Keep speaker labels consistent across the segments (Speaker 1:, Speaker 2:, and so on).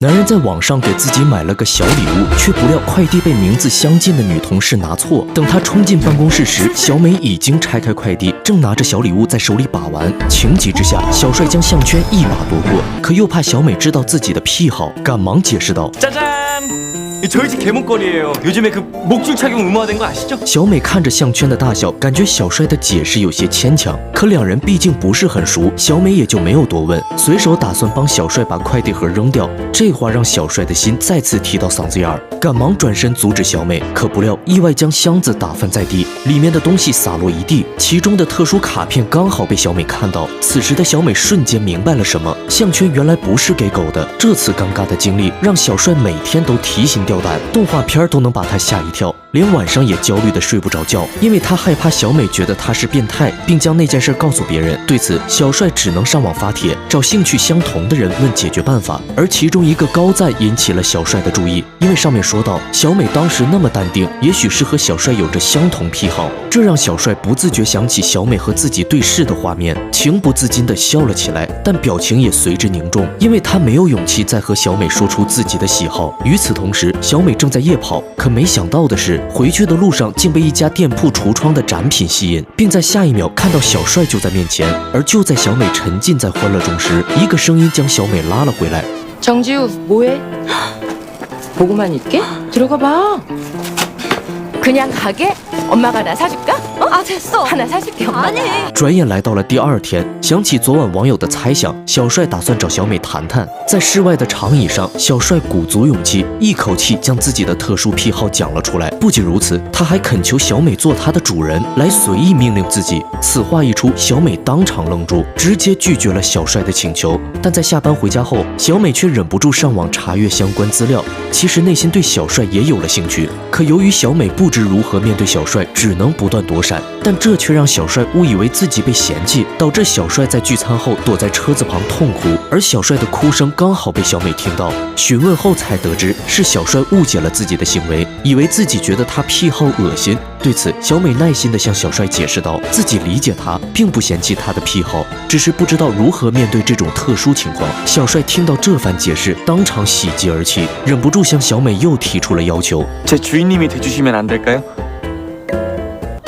Speaker 1: 男人在网上给自己买了个小礼物，却不料快递被名字相近的女同事拿错。等他冲进办公室时，小美已经拆开快递，正拿着小礼物在手里把玩。情急之下，小帅将项圈一把夺过，可又怕小美知道自己的癖好，赶忙解释道：“
Speaker 2: 짜잔！ 저희 집 개문걸이에요. 요즘에 그 목줄 착용 의무화된 거 아시죠?”
Speaker 1: 小美看着项圈的大小，感觉小帅的解释有些牵强，可两人毕竟不是很熟，小美也就没有多问，随手打算帮小帅把快递盒扔掉。这话让小帅的心再次提到嗓子眼儿，赶忙转身阻止小美，可不料意外将箱子打翻在地，里面的东西洒落一地，其中的特殊卡片刚好被小美看到。此时的小美瞬间明白了什么，项圈原来不是给狗的。这次尴尬的经历让小帅每天都提心吊胆，动画片都能把他吓一跳，连晚上也焦虑的睡不着觉，因为他害怕小美觉得他是变态，并将那件事告诉别人。对此，小帅只能上网发帖，找兴趣相同的人问解决办法。而其中一个高赞引起了小帅的注意，因为上面说到小美当时那么淡定，也许是和小帅有着相同癖好，这让小帅不自觉想起小美和自己对视的画面，情不自禁地笑了起来，但表情也随之凝重，因为他没有勇气再和小美说出自己的喜好。与此同时，小美正在夜跑，可没想到的是，回去的路上竟被一家店铺橱窗的展品吸引，并在下一秒看到小帅就在面前。而就在小美沉浸在欢乐中时，一个声音将小美拉了回来。
Speaker 3: 정지우 뭐해? 보고만 있게? 들어가 봐. 그냥 가게? 엄마가 나 사줄까?
Speaker 4: 아 됐어.
Speaker 3: 하나 사줄게 엄마가.
Speaker 4: 아니.
Speaker 1: 转眼来到了第二天，想起昨晚网友的猜想，小帅打算找小美谈谈。在室外的长椅上，小帅鼓足勇气，一口气将自己的特殊癖好讲了出来。不仅如此，他还恳求小美做他的主人，来随意命令自己。此话一出，小美当场愣住，直接拒绝了小帅的请求。但在下班回家后，小美却忍不住上网查阅相关资料。其实内心对小帅也有了兴趣，可由于小美不知如何面对小帅，只能不断躲闪。但这却让小帅误以为自己被嫌弃，导致小帅在聚餐后躲在车子旁痛哭，而小帅的哭声刚好被小美听到。询问后才得知，是小帅误解了自己的行为，以为自己觉得他癖好恶心。对此，小美耐心地向小帅解释道，自己理解他，并不嫌弃他的癖好，只是不知道如何面对这种特殊情况。小帅听到这番解释，当场喜极而泣，忍不住向小美又提出了要求。
Speaker 2: 제 주인님이 돼주시면 안 될까요?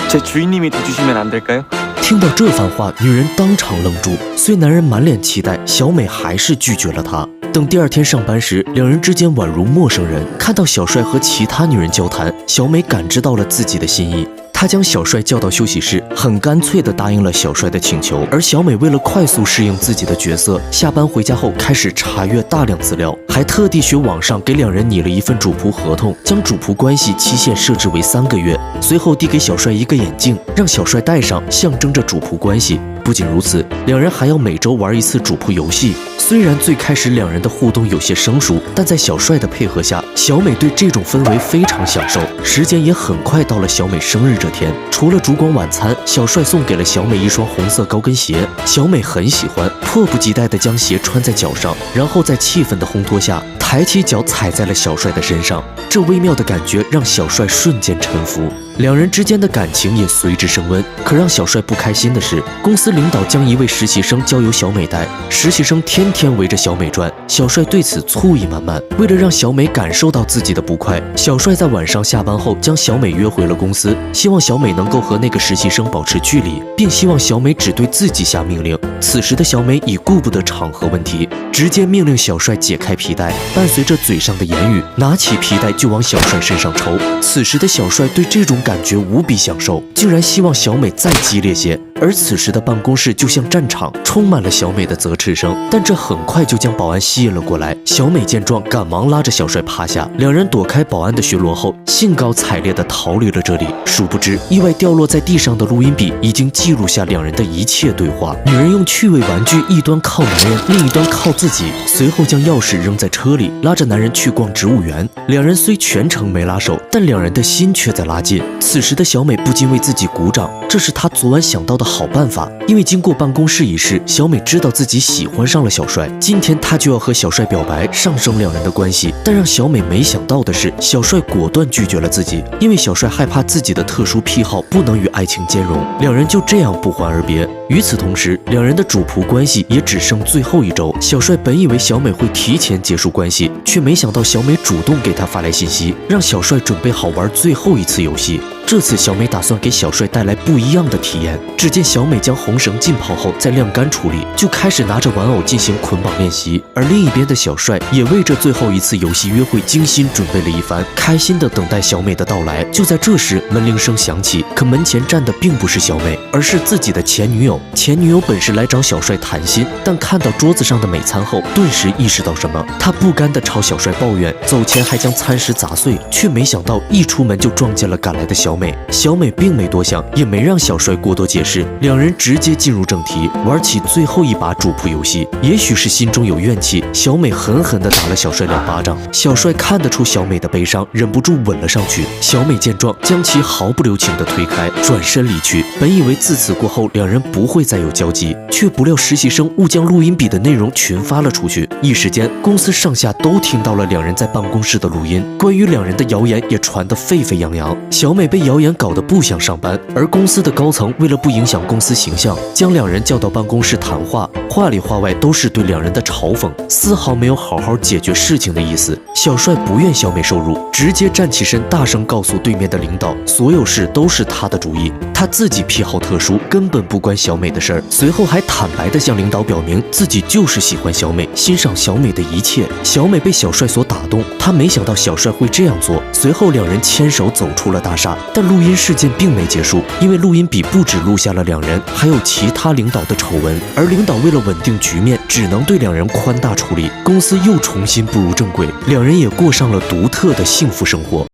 Speaker 2: 제 주인님이 돼주시면 안 될까요?
Speaker 1: 听到这番话，女人当场愣住。虽男人满脸期待，小美还是拒绝了他。等第二天上班时，两人之间宛如陌生人。看到小帅和其他女人交谈，小美感知到了自己的心意。她将小帅叫到休息室，很干脆地答应了小帅的请求。而小美为了快速适应自己的角色，下班回家后开始查阅大量资料，还特地学网上给两人拟了一份主仆合同，将主仆关系期限设置为3个月。随后递给小帅一个眼镜，让小帅戴上，象征着主仆关系。不仅如此，两人还要每周玩一次主仆游戏。虽然最开始两人的互动有些生疏，但在小帅的配合下，小美对这种氛围非常享受。时间也很快到了小美生日这天，除了烛光晚餐，小帅送给了小美一双红色高跟鞋，小美很喜欢，迫不及待地将鞋穿在脚上，然后在气氛的烘托下，抬起脚踩在了小帅的身上。这微妙的感觉让小帅瞬间臣服。两人之间的感情也随之升温。可让小帅不开心的是，公司领导将一位实习生交由小美带，实习生天天围着小美转，小帅对此醋意满满。为了让小美感受到自己的不快，小帅在晚上下班后将小美约回了公司，希望小美能够和那个实习生保持距离，并希望小美只对自己下命令。此时的小美已顾不得场合问题，直接命令小帅解开皮带，伴随着嘴上的言语，拿起皮带就往小帅身上抽。此时的小帅对这种感觉无比享受，竟然希望小美再激烈些。而此时的办公室就像战场，充满了小美的责斥声，但这很快就将保安吸引了过来。小美见状，赶忙拉着小帅趴下，两人躲开保安的巡逻后，兴高采烈地逃离了这里。殊不知，意外掉落在地上的录音笔已经记录下两人的一切对话。女人用趣味玩具一端靠男人，另一端靠自己，随后将钥匙扔在车里，拉着男人去逛植物园。两人虽全程没拉手，但两人的心却在拉近。此时的小美不禁为自己鼓掌，这是她昨晚想到的好办法。因为经过办公室一事，小美知道自己喜欢上了小帅，今天她就要和小帅表白，上升两人的关系。但让小美没想到的是，小帅果断拒绝了自己，因为小帅害怕自己的特殊癖好不能与爱情兼容，两人就这样不欢而别。与此同时，两人的主仆关系也只剩最后一周。小帅本以为小美会提前结束关系，却没想到小美主动给他发来信息，让小帅准备好玩最后一次游戏。这次小美打算给小帅带来不一样的体验。只见小美将红绳浸泡后再晾干处理，就开始拿着玩偶进行捆绑练习。而另一边的小帅也为这最后一次游戏约会精心准备了一番，开心的等待小美的到来。就在这时，门铃声响起，可门前站的并不是小美，而是自己的前女友。前女友本是来找小帅谈心，但看到桌子上的美餐后，顿时意识到什么，她不甘地朝小帅抱怨，走前还将餐食砸碎，却没想到一出门就撞见了赶来的小美。小美并没多想，也没让小帅过多解释，两人直接进入正题，玩起最后一把主仆游戏。也许是心中有怨气，小美狠狠地打了小帅2巴掌。小帅看得出小美的悲伤，忍不住吻了上去。小美见状，将其毫不留情地推开，转身离去。本以为自此过后两人不会再有交集，却不料实习生误将录音笔的内容群发了出去。一时间，公司上下都听到了两人在办公室的录音，关于两人的谣言也传得沸沸扬扬。小美被谣言搞得不想上班，而公司的高层为了不影响公司形象，将两人叫到办公室谈话，话里话外都是对两人的嘲讽，丝毫没有好好解决事情的意思。小帅不愿小美受辱，直接站起身，大声告诉对面的领导，所有事都是他的主意，他自己癖好特殊，根本不关小美的事儿。随后还坦白地向领导表明自己就是喜欢小美，欣赏小美的一切。小美被小帅所打动，她没想到小帅会这样做。随后两人牵手走出了大厦，但录音事件并没结束，因为录音笔不止录下了两人，还有其他领导的丑闻。而领导为了稳定局面，只能对两人宽大处理，公司又重新步入正轨，两人也过上了独特的幸福生活。